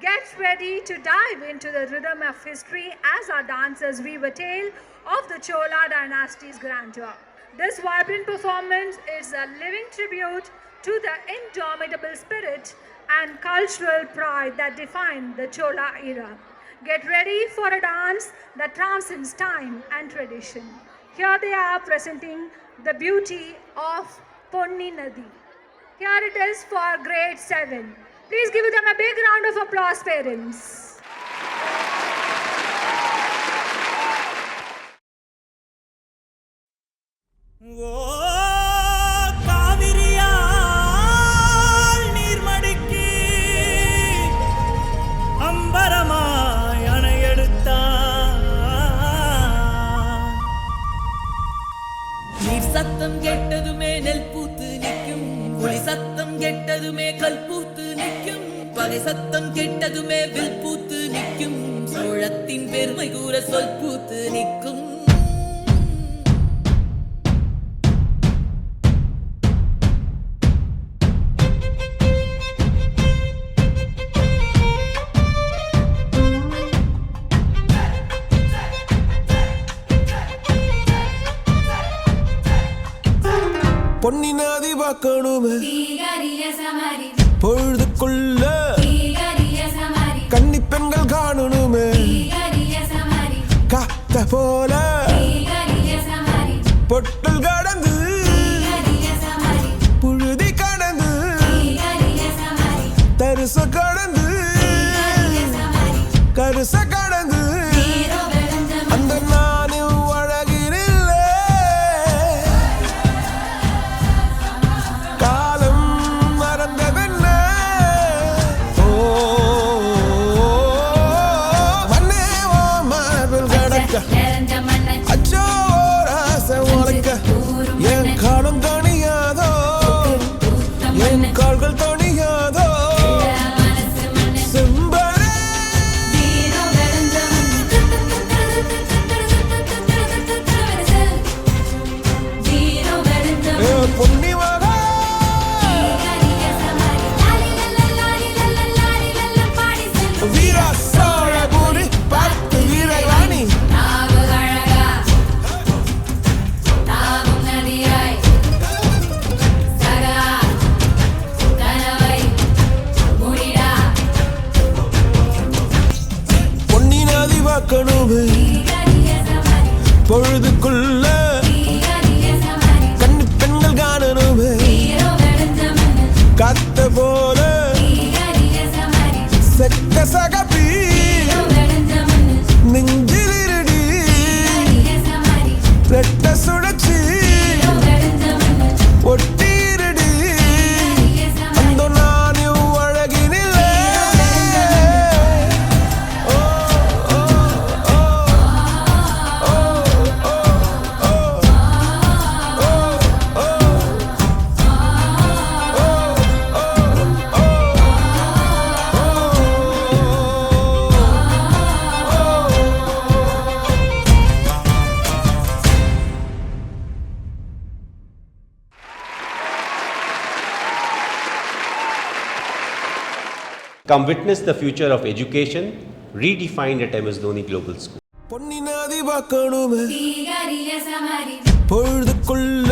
Get ready to dive into the rhythm of history as our dancers weave a tale of the Chola dynasty's grandeur. This vibrant performance is a living tribute to the indomitable spirit and cultural pride that defined the Chola era. Get ready for a dance that transcends time and tradition. Here they are presenting the beauty of Ponni Nadi. Here it is for grade 7. Please give them a big round of applause, parents. சத்தம் கெட்டதுமே நெல் பூத்து நிற்கும், ஒளி சத்தம் கெட்டதுமே கல் பூத்து நிற்கும், பகை சத்தம் கெட்டதுமே வில் பூத்து நிற்கும், சோழத்தின் பெருமை கூற சொல் பூத்து நிற்கும். பொன்னி நதி பார்க்கணுமே பொழுதுக்குள்ள கன்னி பெண்கள் காணணுமே காத்த போல பொட்டல் கடந்து புழுதி கடந்து தரிச கடந்து கருச கடந்து அந்த நானே என் காலம் தனியாதோ என் கால்கள் தனியாதோ செம்பரே பொன்னி மகா வீரா சோழபுரி பார்த்து வீரை வாணி பொழுதுக்குள்ள கண்ணி பெண்கள் காணணுமே காத்த போல செக்க சகப்பி நெஞ்சில் இருடி ரெட்ட சுழற்சி ஒட்டீரடி அந்த நானே அழகினில்லை. Come witness the future of education redefined at MS Dhoni Global School. Ponni நதி பார்க்கணுமே பொழுதுக்குள்ள